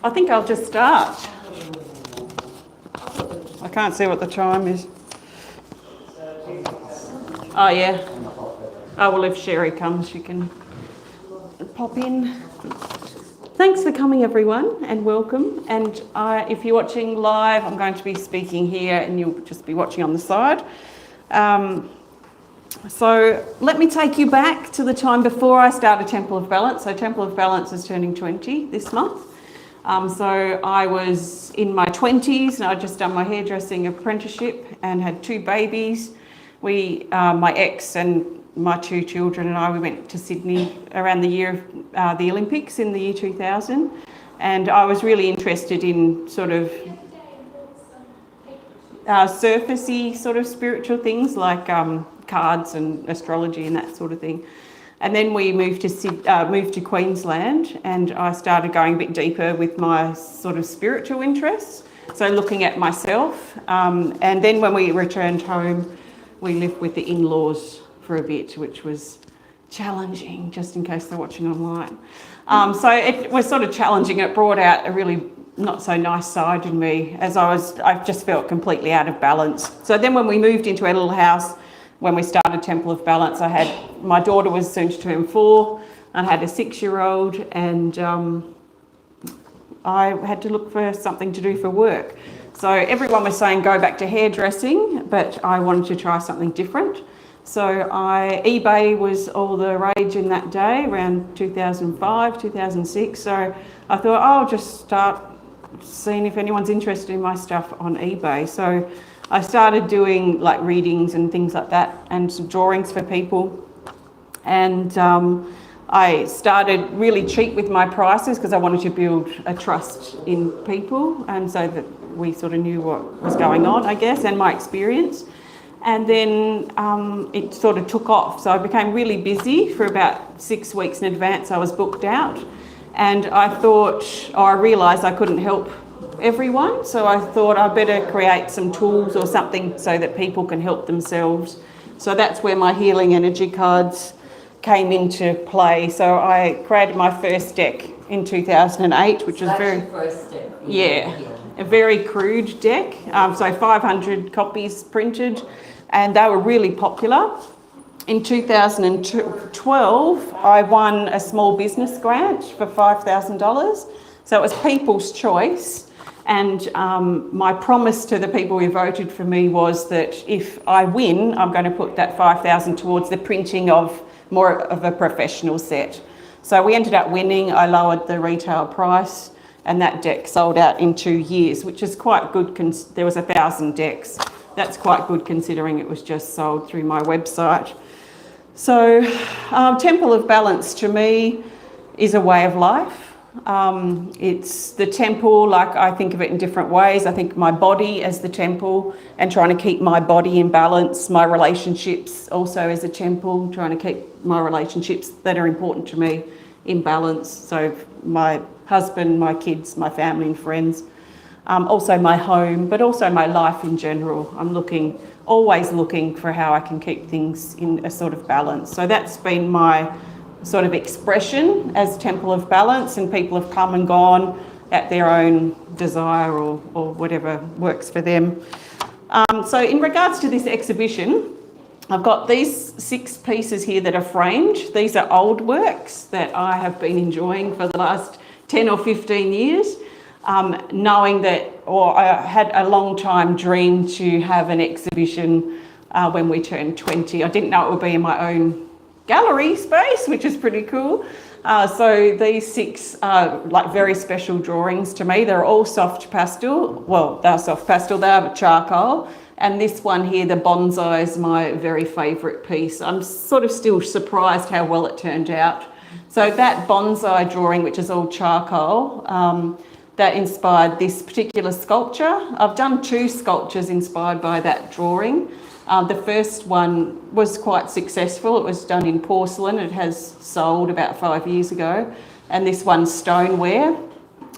I think I'll just start. I can't see what the chime is. Oh, yeah. Oh, well, if Sherry comes, she can pop in. Thanks for coming, everyone, and welcome. And if you're watching live, I'm going to be speaking here and you'll just be watching on the side. So let me take you back to the time before I started Temple of Balance. So Temple of Balance is turning 20 this month. So I was in my 20s and I'd just done my hairdressing apprenticeship and had 2 babies. My ex and my 2 children and we went to Sydney around the year of the Olympics in the year 2000. And I was really interested in sort of surfacey sort of spiritual things like cards and astrology and that sort of thing. And then we moved to Queensland and I started going a bit deeper with my sort of spiritual interests. So looking at myself. And then when we returned home, we lived with the in-laws for a bit, which was challenging, just in case they're watching online. So it was sort of challenging. It brought out a really not so nice side in me as I just felt completely out of balance. So then when we moved into our little house, when we started Temple of Balance, my daughter was soon to turn 4, and I had a 6-year-old, and I had to look for something to do for work. So everyone was saying go back to hairdressing, but I wanted to try something different. So eBay was all the rage in that day, around 2005, 2006. So I thought I'll just start seeing if anyone's interested in my stuff on eBay. So I started doing like readings and things like that and some drawings for people. And I started really cheap with my prices because I wanted to build a trust in people and so that we sort of knew what was going on, I guess, and my experience. And then it sort of took off. So I became really busy for about 6 weeks in advance. I was booked out. And I realised I couldn't help everyone. So I thought I better create some tools or something so that people can help themselves. So that's where my healing energy cards came into play. So I created my first deck in 2008, which was your first deck. a very crude deck. So 500 copies printed, and they were really popular. In 2012, I won a small business grant for $5,000. So it was people's choice. And my promise to the people who voted for me was that if I win, I'm going to put that $5,000 towards the printing of more of a professional set. So we ended up winning. I lowered the retail price and that deck sold out in 2 years, which is quite good. There was 1,000 decks. That's quite good considering it was just sold through my website. So Temple of Balance to me is a way of life. It's the temple, like I think of it in different ways. I think my body as the temple and trying to keep my body in balance, my relationships also as a temple, trying to keep my relationships that are important to me in balance. So my husband, my kids, my family and friends, also my home, but also my life in general. I'm always looking for how I can keep things in a sort of balance. So that's been my sort of expression as Temple of Balance, and people have come and gone at their own desire or whatever works for them. So in regards to this exhibition, I've got these 6 pieces here that are framed. These are old works that I have been enjoying for the last 10 or 15 years, knowing that, I had a long time dream to have an exhibition when we turned 20. I didn't know it would be in my own gallery space, which is pretty cool. So these 6 are like very special drawings to me. They're all soft pastel. Well, they're soft pastel, they are charcoal. And this one here, the bonsai, is my very favourite piece. I'm sort of still surprised how well it turned out. So that bonsai drawing, which is all charcoal, that inspired this particular sculpture. I've done 2 sculptures inspired by that drawing. The first one was quite successful. It was done in porcelain. It has sold about 5 years ago. And this one's stoneware.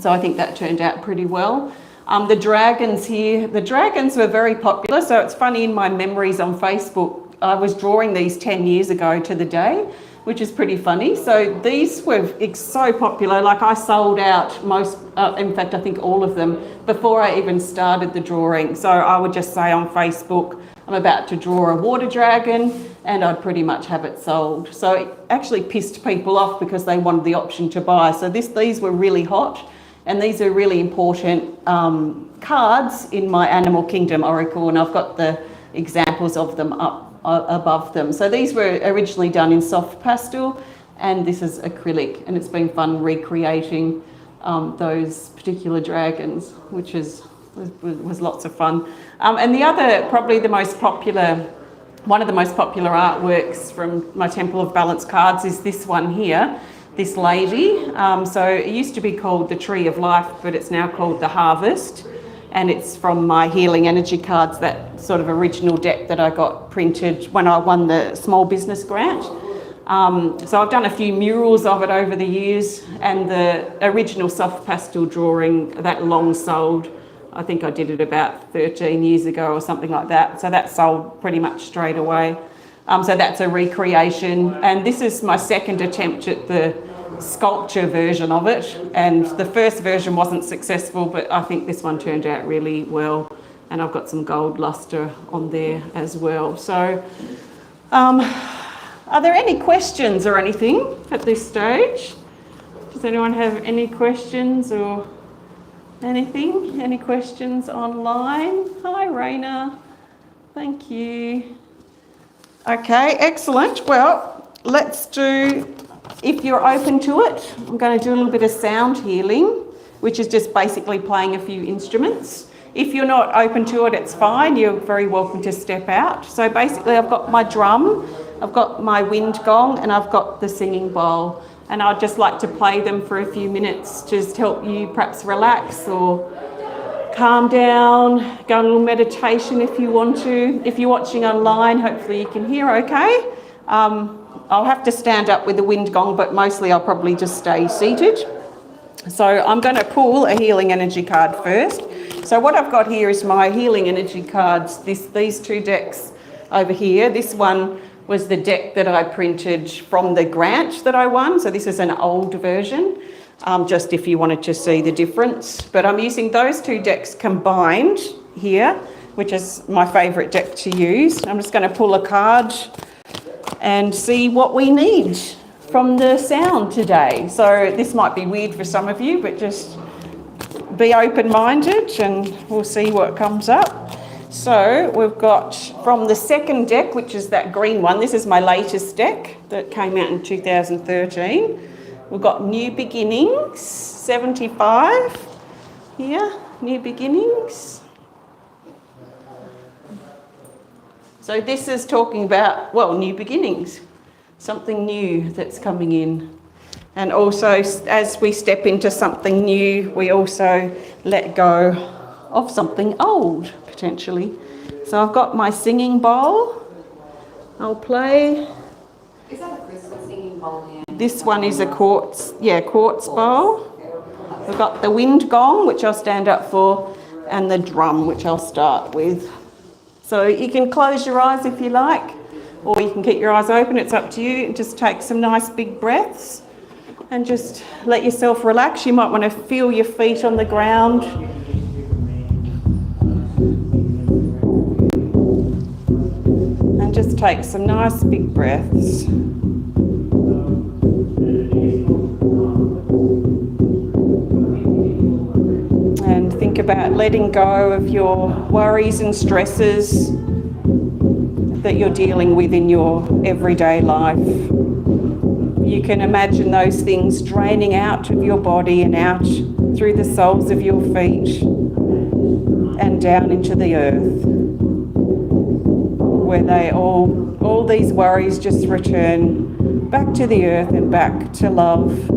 So I think that turned out pretty well. The dragons here, the dragons were very popular. So it's funny, in my memories on Facebook, I was drawing these 10 years ago to the day which is pretty funny. So these were so popular, like I sold out most, in fact I think all of them, before I even started the drawing. So I would just say on Facebook, I'm about to draw a water dragon, and I'd pretty much have it sold. So it actually pissed people off because they wanted the option to buy. So these were really hot, and these are really important cards in my Animal Kingdom Oracle, and I've got the examples of them up above them. So these were originally done in soft pastel, and this is acrylic, and it's been fun recreating those particular dragons, which was lots of fun. And the other, probably the most popular, one of the most popular artworks from my Temple of Balance cards is this one here, this lady. So it used to be called the Tree of Life, but it's now called the Harvest. And it's from my Healing Energy cards, that sort of original deck that I got printed when I won the Small Business Grant. So I've done a few murals of it over the years, and the original soft pastel drawing, that long sold, I think I did it about 13 years ago or something like that. So that sold pretty much straight away. So that's a recreation. And this is my second attempt at the sculpture version of it, and the first version wasn't successful, but I think this one turned out really well, and I've got some gold luster on there as well. So are there any questions or anything at this stage? Does anyone have any questions or anything? Any questions online? Hi Raina, thank you. Okay, excellent. Well, let's do, if you're open to it, I'm going to do a little bit of sound healing, which is just basically playing a few instruments. If you're not open to it, it's fine. You're very welcome to step out. So basically I've got my drum, I've got my wind gong, and I've got the singing bowl. And I'd just like to play them for a few minutes, just help you perhaps relax or calm down, go on a little meditation if you want to. If you're watching online, hopefully you can hear okay. I'll have to stand up with the wind gong, but mostly I'll probably just stay seated. So I'm going to pull a healing energy card first. So what I've got here is my healing energy cards, these two decks over here. This one was the deck that I printed from the grant that I won. So this is an old version, just if you wanted to see the difference. But I'm using those two decks combined here, which is my favourite deck to use. I'm just going to pull a card and see what we need from the sound today. So this might be weird for some of you, but just be open-minded and we'll see what comes up. So we've got from the second deck, which is that green one, this is my latest deck that came out in 2013. We've got New Beginnings, 75 here, New Beginnings. So this is talking about, well, new beginnings, something new that's coming in. And also, as we step into something new, we also let go of something old, potentially. So I've got my singing bowl. I'll play. Is that a crystal singing bowl here? This one is a quartz bowl. We've got the wind gong, which I'll stand up for, and the drum, which I'll start with. So you can close your eyes if you like, or you can keep your eyes open, it's up to you. Just take some nice big breaths and just let yourself relax. You might want to feel your feet on the ground. And just take some nice big breaths. And think about letting go of your worries and stresses that you're dealing with in your everyday life. You can imagine those things draining out of your body and out through the soles of your feet and down into the earth, where they all these worries just return back to the earth and back to love.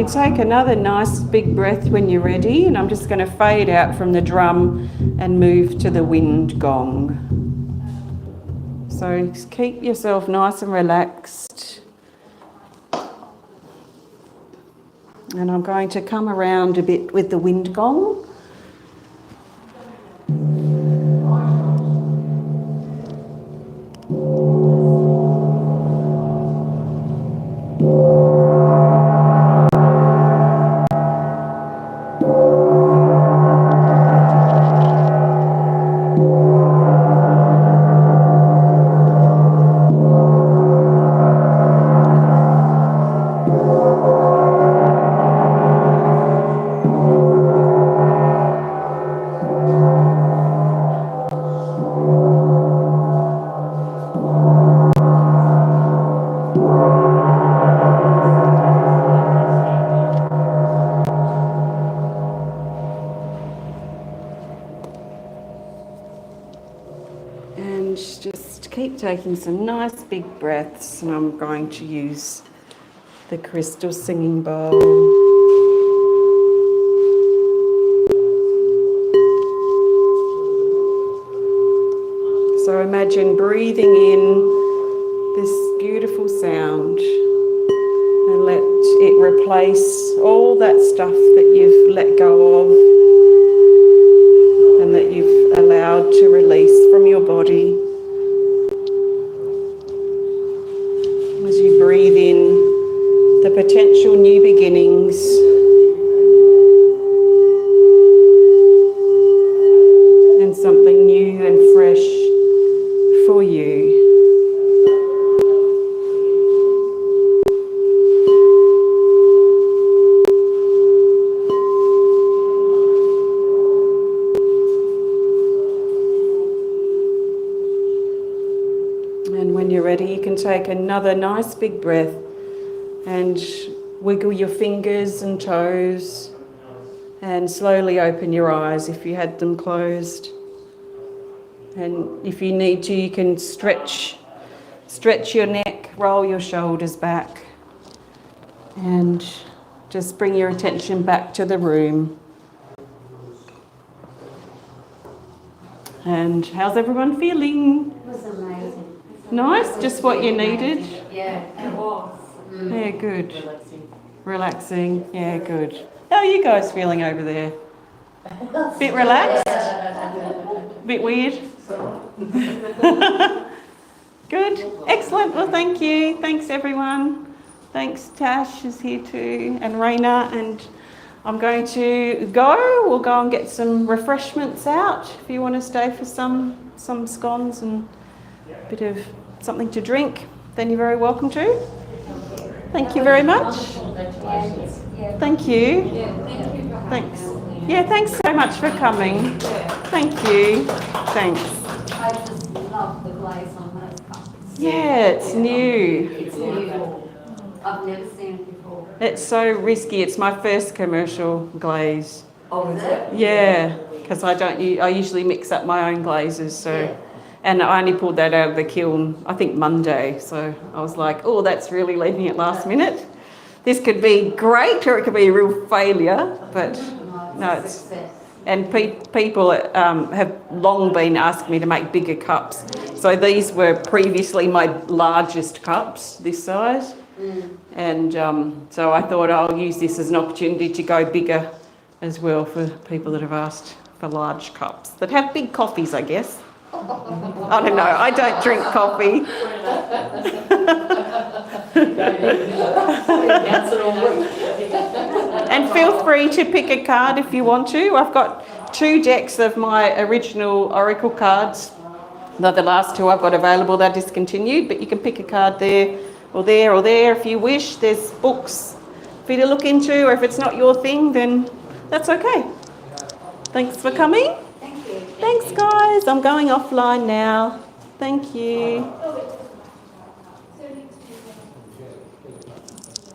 can take another nice big breath when you're ready, and I'm just going to fade out from the drum and move to the wind gong. So just keep yourself nice and relaxed. And I'm going to come around a bit with the wind gong. Just keep taking some nice big breaths, and I'm going to use the crystal singing bowl. So imagine breathing in this beautiful sound and let it replace all that stuff that you've let go of and that you've allowed to release from your body. As you breathe in the potential new beginnings, and something new and fresh for you. And when you're ready, you can take another nice big breath and wiggle your fingers and toes and slowly open your eyes if you had them closed. And if you need to, you can stretch your neck, roll your shoulders back, and just bring your attention back to the room. And how's everyone feeling? It was amazing. Nice, just what you needed? Yeah, it was. Yeah, good. Relaxing, yeah, good. How are you guys feeling over there? Bit relaxed? Bit weird? Good, excellent. Well, thank you. Thanks, everyone. Thanks, Tash is here too, and Raina. And I'm going to go. We'll go and get some refreshments out if you want to stay for some scones and a bit of something to drink. Then you're very welcome to. Thank you very much. Thank you. Thanks. Yeah, thanks so much for coming. Thank you. Thanks. I just love the glaze on those cups. Yeah, it's new. It's new. I've never seen it before. It's so risky. It's my first commercial glaze. Oh, is it? Yeah, because I usually mix up my own glazes. So, Yeah. and I only pulled that out of the kiln, I think Monday. So I was like, oh, that's really leaving it last minute. This could be great, or it could be a real failure. But no, it's. And people have long been asking me to make bigger cups. So these were previously my largest cups, this size. And so I thought I'll use this as an opportunity to go bigger as well for people that have asked for large cups that have big coffees, I guess. I don't know, I don't drink coffee. And feel free to pick a card if you want to. I've got 2 decks of my original Oracle cards. The last 2 I've got available, they're discontinued, but you can pick a card there or there or there if you wish. There's books for you to look into, or if it's not your thing, then that's okay. Thanks for coming. Thank you. Thanks, guys. I'm going offline now. Thank you.